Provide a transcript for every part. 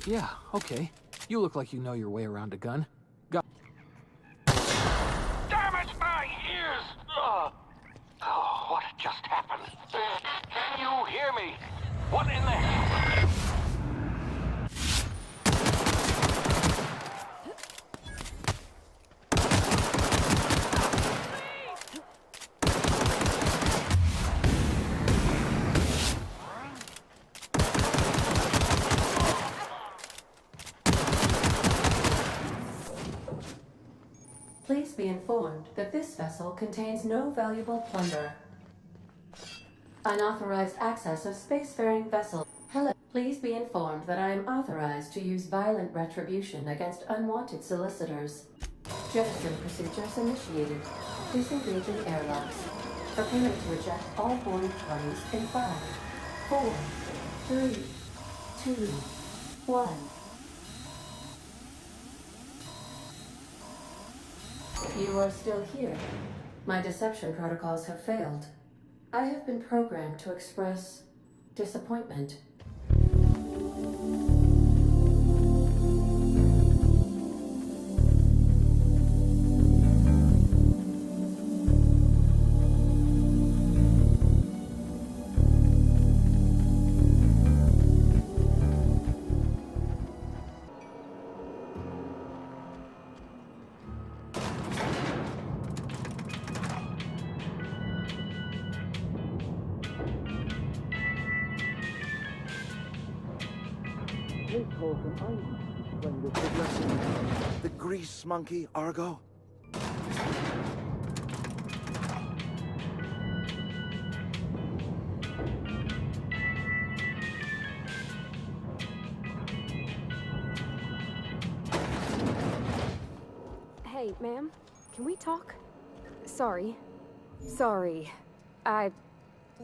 Yeah, okay. You look like you know your way around a gun. Damn it, my ears! Ugh. Oh, what just happened? Can you hear me? What in the hell? Please be informed that this vessel contains no valuable plunder. Unauthorized access of spacefaring vessel. Hello. Please be informed that I am authorized to use violent retribution against unwanted solicitors. Jettison procedures initiated. Disengaging airlocks. Preparing to eject all boarding parties in 5, 4, 3, 2, 1. You are still here. My deception protocols have failed. I have been programmed to express disappointment. The grease monkey, Argo? Hey, ma'am, can we talk? Sorry.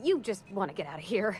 You just want to get out of here.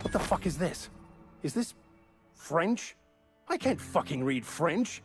What the fuck is this? Is this French? I can't fucking read French.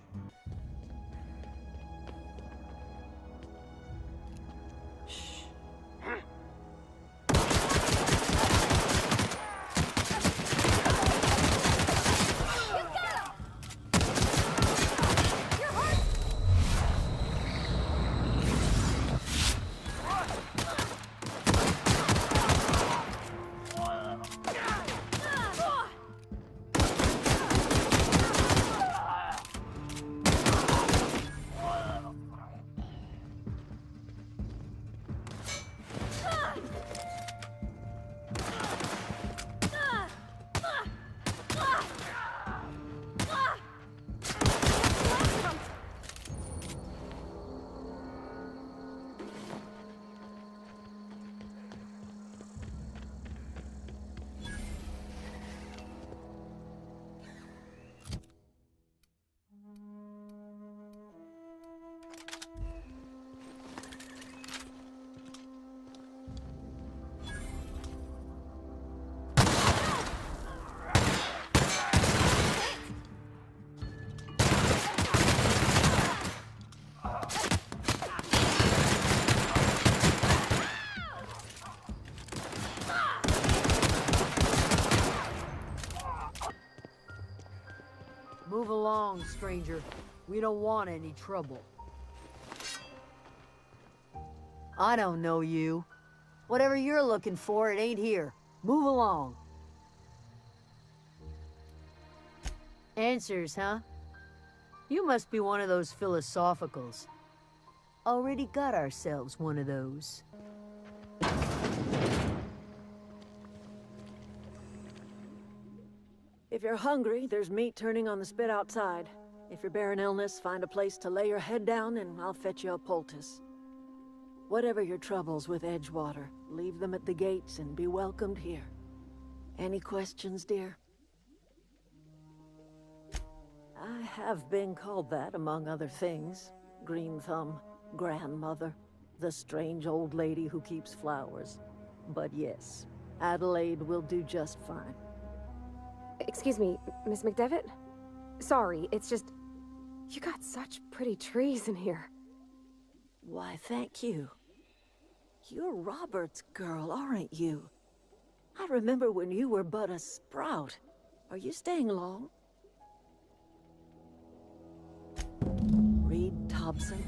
stranger. We don't want any trouble. I don't know you. Whatever you're looking for, it ain't here. Move along. Answers, huh? You must be one of those philosophicals. Already got ourselves one of those. If you're hungry, there's meat turning on the spit outside. If you're bearing illness, find a place to lay your head down and I'll fetch you a poultice. Whatever your troubles with Edgewater, leave them at the gates and be welcomed here. Any questions, dear? I have been called that, among other things. Green Thumb, grandmother, the strange old lady who keeps flowers. But yes, Adelaide will do just fine. Excuse me, Miss McDevitt? Sorry, it's just... You got such pretty trees in here. Why, thank you. You're Robert's girl, aren't you? I remember when you were but a sprout. Are you staying long? Reed Thompson?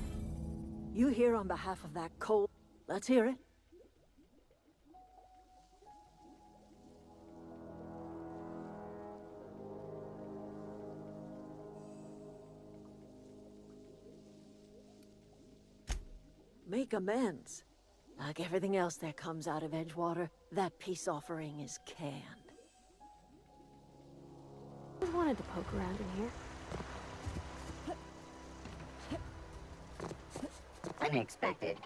You here on behalf of that Cole? Let's hear it. Make amends. Like everything else that comes out of Edgewater, that peace offering is canned. I wanted to poke around in here. Unexpected.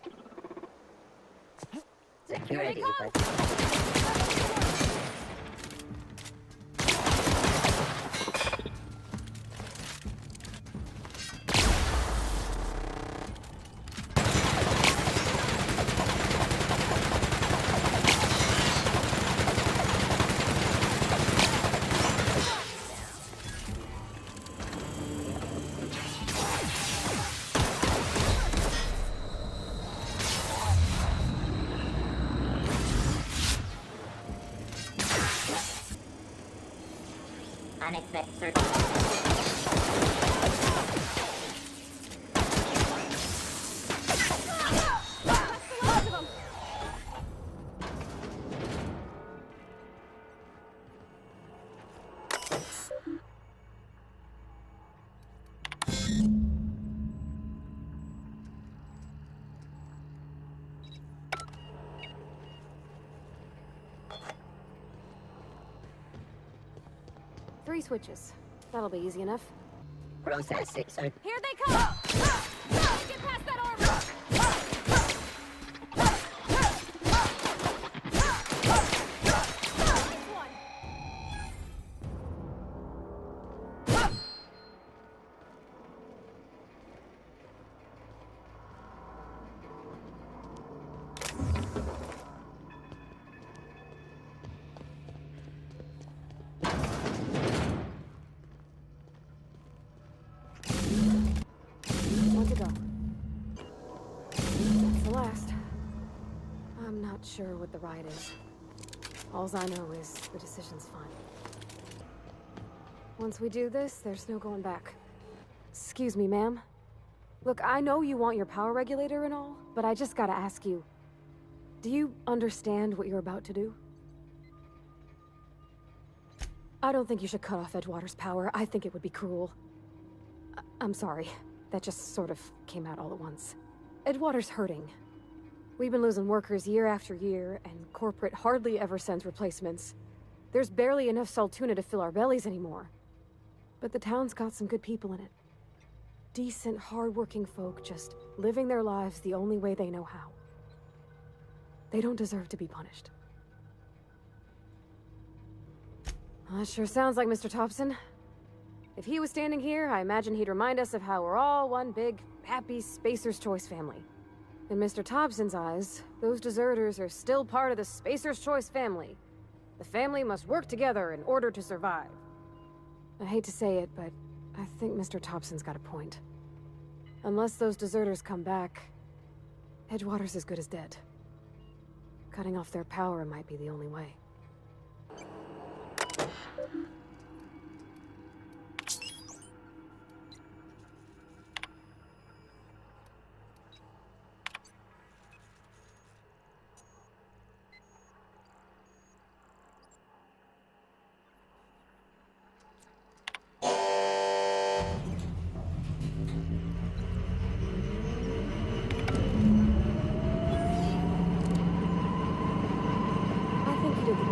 Security. Unexpected search. Three switches. That'll be easy enough. Processing. Here they come! Get past that armor! Nice one! One to go. That's the last. I'm not sure what the ride is. Alls I know is the decision's fine. Once we do this, there's no going back. Excuse me, ma'am. Look, I know you want your power regulator and all, but I just gotta ask you. Do you understand what you're about to do? I don't think you should cut off Edgewater's power. I think it would be cruel. I'm sorry. That just sort of came out all at once. Edgewater's hurting. We've been losing workers year after year, and corporate hardly ever sends replacements. There's barely enough Saltuna to fill our bellies anymore. But the town's got some good people in it. Decent, hard-working folk just living their lives the only way they know how. They don't deserve to be punished. Well, that sure sounds like Mr. Thompson. If he was standing here, I imagine he'd remind us of how we're all one big, happy Spacer's Choice family. In Mr. Thompson's eyes, those deserters are still part of the Spacer's Choice family. The family must work together in order to survive. I hate to say it, but I think Mr. Thompson's got a point. Unless those deserters come back, Edgewater's as good as dead. Cutting off their power might be the only way.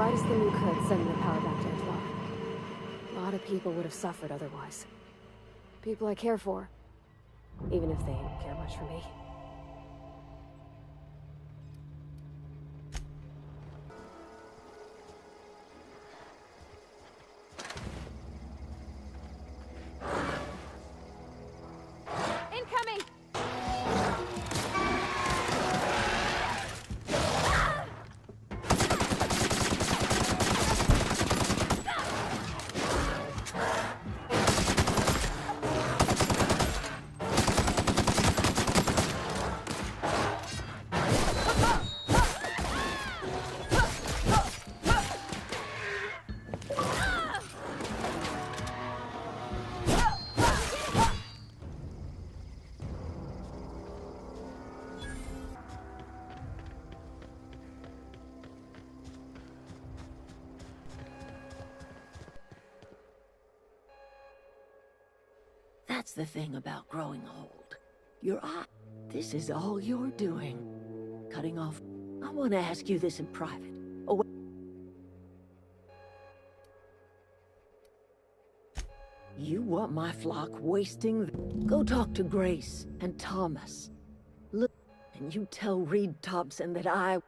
brightest thing you could, sending the power back to Edgewater. A lot of people would have suffered otherwise. People I care for, even if they don't care much for me. Incoming! That's the thing about growing old. Your eye. This is all you're doing. Cutting off. I want to ask you this in private. Oh, you want my flock wasting? Go talk to Grace and Thomas. Look, and you tell Reed Thompson that I...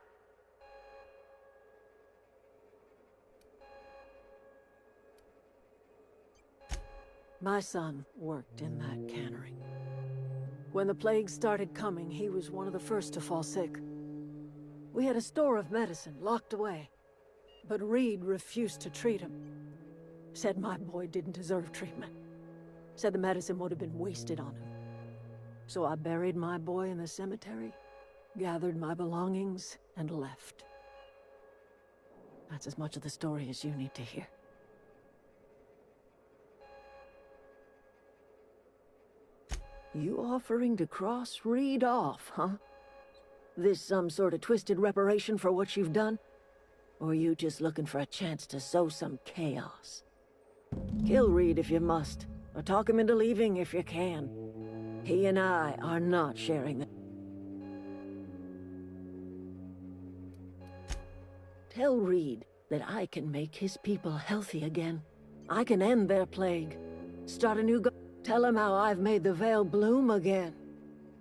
My son worked in that cannery. When the plague started coming, he was one of the first to fall sick. We had a store of medicine locked away, but Reed refused to treat him. Said my boy didn't deserve treatment. Said the medicine would have been wasted on him. So I buried my boy in the cemetery, gathered my belongings, and left. That's as much of the story as you need to hear. You offering to cross Reed off, huh? This some sort of twisted reparation for what you've done? Or you just looking for a chance to sow some chaos? Kill Reed if you must, or talk him into leaving if you can. He and I are not sharing the... Tell Reed that I can make his people healthy again. I can end their plague. Start a new Tell him how I've made the Vale bloom again.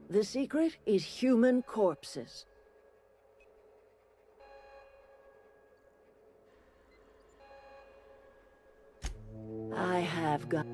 The secret is human corpses. I have got...